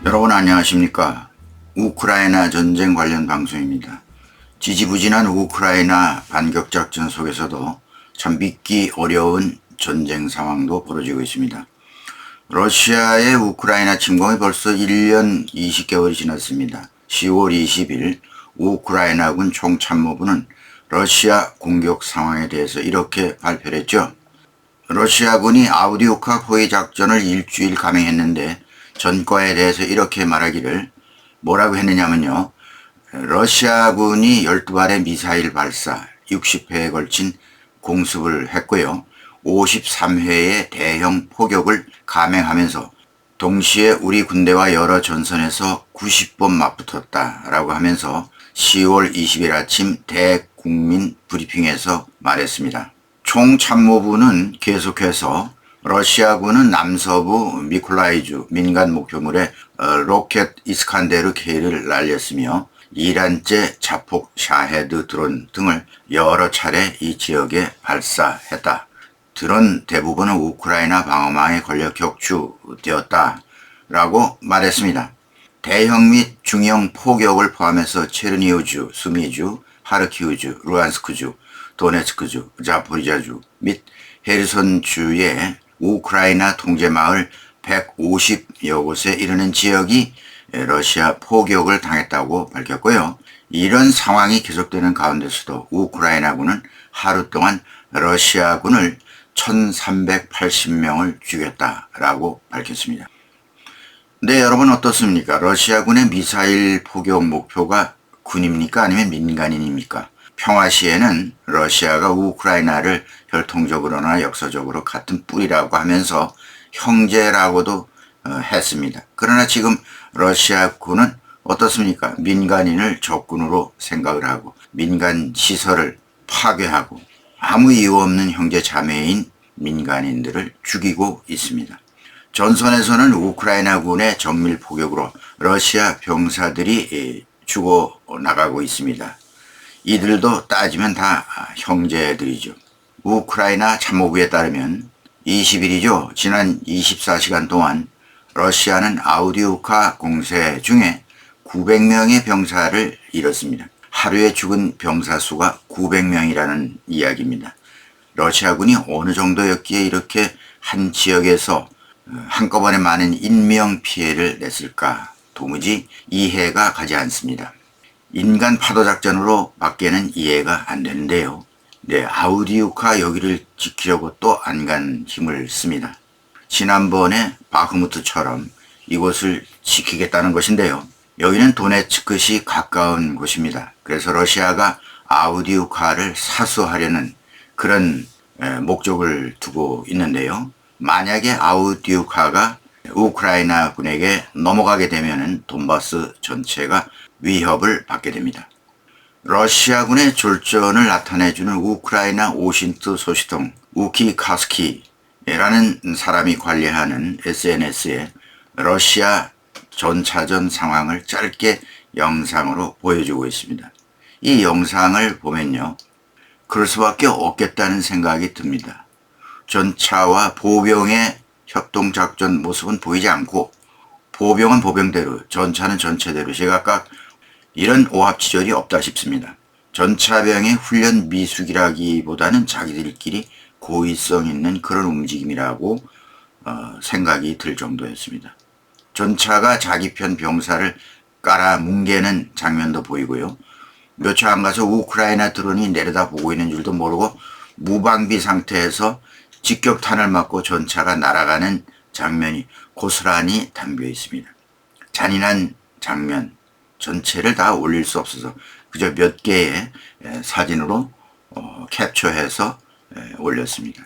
여러분 안녕하십니까? 우크라이나 전쟁 관련 방송입니다. 지지부진한 우크라이나 반격작전 속에서도 참 믿기 어려운 전쟁 상황도 벌어지고 있습니다. 러시아의 우크라이나 침공이 벌써 1년 20개월이 지났습니다. 10월 20일 우크라이나군 총참모부는 러시아 공격 상황에 대해서 이렇게 발표를 했죠. 러시아군이 아우디오카 포위 작전을 일주일 감행했는데 전과에 대해서 이렇게 말하기를 뭐라고 했느냐면요. 러시아군이 12발의 미사일 발사 60회에 걸친 공습을 했고요. 53회의 대형 포격을 감행하면서 동시에 우리 군대와 여러 전선에서 90번 맞붙었다라고 하면서 10월 20일 아침 대국민 브리핑에서 말했습니다. 총참모부는 계속해서 러시아군은 남서부 미콜라이주 민간 목표물에 로켓 이스칸데르 K를 날렸으며 이란제 자폭 샤헤드 드론 등을 여러 차례 이 지역에 발사했다. 드론 대부분은 우크라이나 방어망에 걸려 격추되었다라고 말했습니다. 대형 및 중형 포격을 포함해서 체르니우주, 수미주, 하르키우주, 루안스크주, 도네츠크주, 자포리자주 및 헤르손주의 우크라이나 통제마을 150여 곳에 이르는 지역이 러시아 포격을 당했다고 밝혔고요. 이런 상황이 계속되는 가운데서도 우크라이나군은 하루 동안 러시아군을 1380명을 죽였다라고 밝혔습니다. 네, 여러분 어떻습니까? 러시아군의 미사일 포격 목표가 군입니까? 아니면 민간인입니까? 평화 시에는 러시아가 우크라이나를 혈통적으로나 역사적으로 같은 뿌리라고 하면서 형제라고도 했습니다. 그러나 지금 러시아군은 어떻습니까? 민간인을 적군으로 생각을 하고 민간 시설을 파괴하고 아무 이유 없는 형제 자매인 민간인들을 죽이고 있습니다. 전선에서는 우크라이나군의 정밀 포격으로 러시아 병사들이 죽어나가고 있습니다. 이들도 따지면 다 형제들이죠. 우크라이나 참모부에 따르면 20일이죠. 지난 24시간 동안 러시아는 아우디우카 공세 중에 900명의 병사를 잃었습니다. 하루에 죽은 병사 수가 900명이라는 이야기입니다. 러시아군이 어느 정도였기에 이렇게 한 지역에서 한꺼번에 많은 인명 피해를 냈을까 도무지 이해가 가지 않습니다. 인간 파도 작전으로 밖에는 이해가 안 되는데요. 네, 아우디우카 여기를 지키려고 또 안간 힘을 씁니다. 지난번에 바흐무트처럼 이곳을 지키겠다는 것인데요. 여기는 도네츠크시 가까운 곳입니다. 그래서 러시아가 아우디우카를 사수하려는 그런 목적을 두고 있는데요. 만약에 아우디우카가 우크라이나군에게 넘어가게 되면 돈바스 전체가 위협을 받게 됩니다. 러시아군의 졸전을 나타내주는 우크라이나 오신트 소식통 우키카스키라는 사람이 관리하는 SNS에 러시아 전차전 상황을 짧게 영상으로 보여주고 있습니다. 이 영상을 보면요. 그럴 수밖에 없겠다는 생각이 듭니다. 전차와 보병의 협동작전 모습은 보이지 않고 보병은 보병대로 전차는 전체대로 제각각 이런 오합지졸이 없다 싶습니다. 전차병의 훈련 미숙이라기보다는 자기들끼리 고의성 있는 그런 움직임이라고 생각이 들 정도였습니다. 전차가 자기 편 병사를 깔아뭉개는 장면도 보이고요. 몇 초 안 가서 우크라이나 드론이 내려다보고 있는 줄도 모르고 무방비 상태에서 직격탄을 맞고 전차가 날아가는 장면이 고스란히 담겨 있습니다. 잔인한 장면 전체를 다 올릴 수 없어서 그저 몇 개의 사진으로 캡처해서 올렸습니다.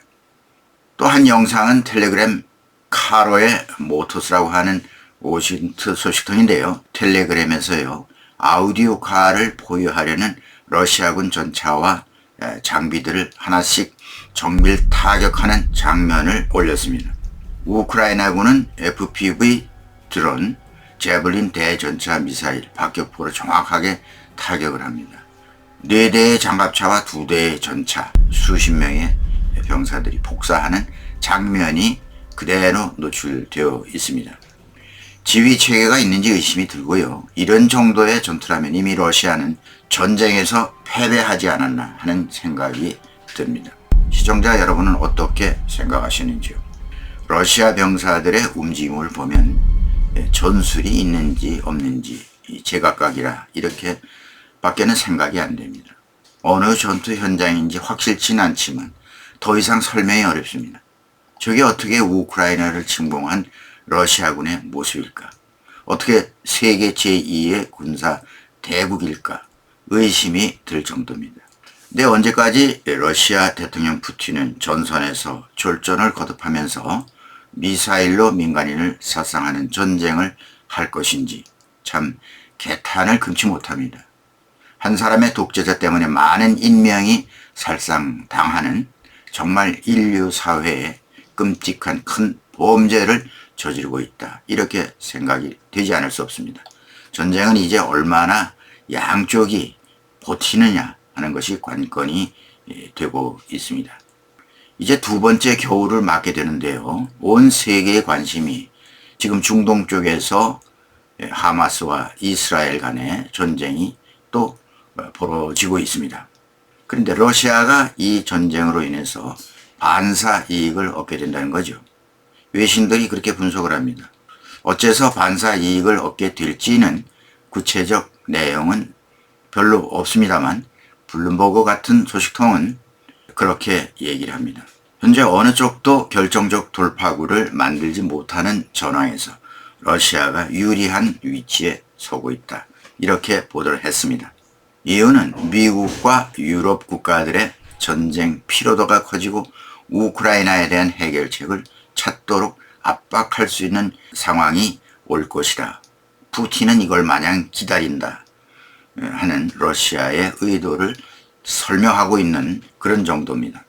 또 한 영상은 텔레그램 카로의 모토스라고 하는 오신트 소식통인데요. 텔레그램에서요. 아우디오카를 보유하려는 러시아군 전차와 장비들을 하나씩 정밀 타격하는 장면을 올렸습니다. 우크라이나군은 FPV 드론, 제블린 대전차 미사일, 박격포로 정확하게 타격을 합니다. 4대의 장갑차와 2대의 전차, 수십 명의 병사들이 폭사하는 장면이 그대로 노출되어 있습니다. 지휘 체계가 있는지 의심이 들고요. 이런 정도의 전투라면 이미 러시아는 전쟁에서 패배하지 않았나 하는 생각이 듭니다. 시청자 여러분은 어떻게 생각하시는지요? 러시아 병사들의 움직임을 보면 전술이 있는지 없는지 제각각이라 이렇게 밖에는 생각이 안 됩니다. 어느 전투 현장인지 확실치는 않지만 더 이상 설명이 어렵습니다. 저게 어떻게 우크라이나를 침공한 러시아군의 모습일까? 어떻게 세계 제2의 군사 대국일까? 의심이 들 정도입니다. 근데 언제까지 러시아 대통령 푸틴은 전선에서 졸전을 거듭하면서 미사일로 민간인을殺傷하는 전쟁을 할 것인지 참 개탄을 금치 못합니다. 한 사람의 독재자 때문에 많은 인명이 살상당하는 정말 인류 사회에 끔찍한 큰 범죄를 저지르고 있다. 이렇게 생각이 되지 않을 수 없습니다. 전쟁은 이제 얼마나 양쪽이 버티느냐 하는 것이 관건이 되고 있습니다. 이제 두 번째 겨울을 맞게 되는데요. 온 세계의 관심이 지금 중동 쪽에서 하마스와 이스라엘 간의 전쟁이 또 벌어지고 있습니다. 그런데 러시아가 이 전쟁으로 인해서 반사 이익을 얻게 된다는 거죠. 외신들이 그렇게 분석을 합니다. 어째서 반사 이익을 얻게 될지는 구체적 내용은 별로 없습니다만 블룸버그 같은 소식통은 그렇게 얘기를 합니다. 현재 어느 쪽도 결정적 돌파구를 만들지 못하는 전황에서 러시아가 유리한 위치에 서고 있다. 이렇게 보도를 했습니다. 이유는 미국과 유럽 국가들의 전쟁 피로도가 커지고 우크라이나에 대한 해결책을 찾도록 압박할 수 있는 상황이 올 것이다. 푸틴은 이걸 마냥 기다린다 하는 러시아의 의도를 설명하고 있는 그런 정도입니다.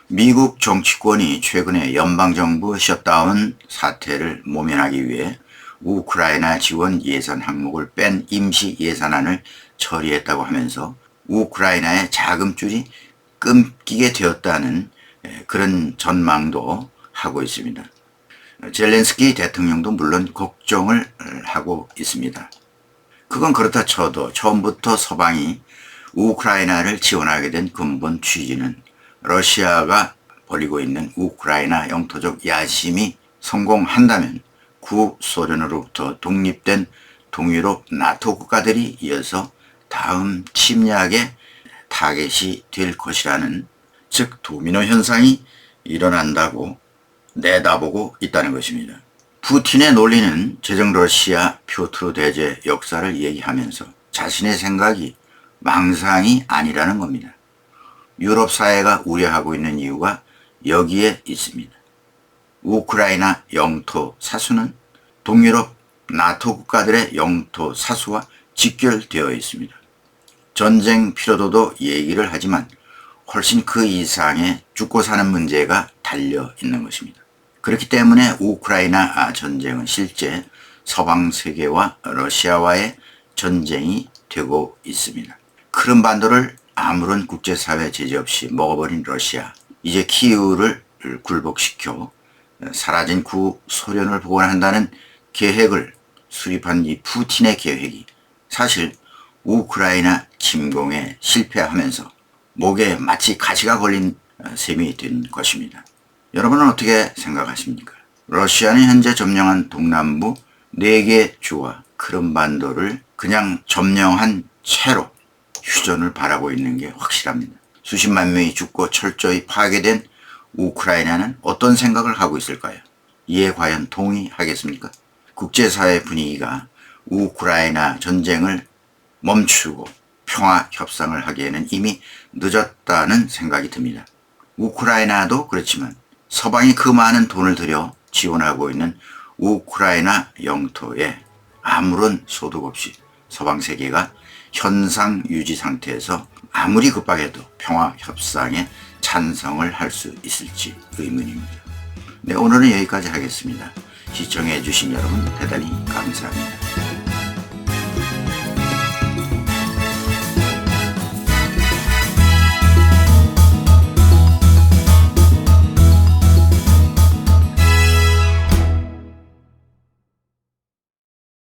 미국 정치권이 최근에 연방정부 셧다운 사태를 모면하기 위해 우크라이나 지원 예산 항목을 뺀 임시 예산안을 처리했다고 하면서 우크라이나의 자금줄이 끊기게 되었다는 그런 전망도 하고 있습니다. 젤렌스키 대통령도 물론 걱정을 하고 있습니다. 그건 그렇다 쳐도 처음부터 서방이 우크라이나를 지원하게 된 근본 취지는 러시아가 벌이고 있는 우크라이나 영토적 야심이 성공한다면 구소련으로부터 독립된 동유럽 나토 국가들이 이어서 다음 침략의 타겟이 될 것이라는, 즉 도미노 현상이 일어난다고 내다보고 있다는 것입니다. 푸틴의 논리는 제정 러시아 표트로 대제 역사를 얘기하면서 자신의 생각이 망상이 아니라는 겁니다. 유럽 사회가 우려하고 있는 이유가 여기에 있습니다. 우크라이나 영토 사수는 동유럽 나토 국가들의 영토 사수와 직결되어 있습니다. 전쟁 피로도도 얘기를 하지만 훨씬 그 이상의 죽고 사는 문제가 달려 있는 것입니다. 그렇기 때문에 우크라이나 전쟁은 실제 서방 세계와 러시아와의 전쟁이 되고 있습니다. 크림반도를 아무런 국제사회 제재 없이 먹어버린 러시아, 이제 키이우를 굴복시켜 사라진 구소련을 복원한다는 계획을 수립한 이 푸틴의 계획이 사실 우크라이나 침공에 실패하면서 목에 마치 가시가 걸린 셈이 된 것입니다. 여러분은 어떻게 생각하십니까? 러시아는 현재 점령한 동남부 4개 주와 크림반도를 그냥 점령한 채로 휴전을 바라고 있는 게 확실합니다. 수십만 명이 죽고 철저히 파괴된 우크라이나는 어떤 생각을 하고 있을까요? 이에 과연 동의하겠습니까? 국제사회 분위기가 우크라이나 전쟁을 멈추고 평화 협상을 하기에는 이미 늦었다는 생각이 듭니다. 우크라이나도 그렇지만 서방이 그 많은 돈을 들여 지원하고 있는 우크라이나 영토에 아무런 소득 없이 서방 세계가 현상 유지 상태에서 아무리 급하게도 평화 협상에 찬성을 할 수 있을지 의문입니다. 네, 오늘은 여기까지 하겠습니다. 시청해 주신 여러분 대단히 감사합니다.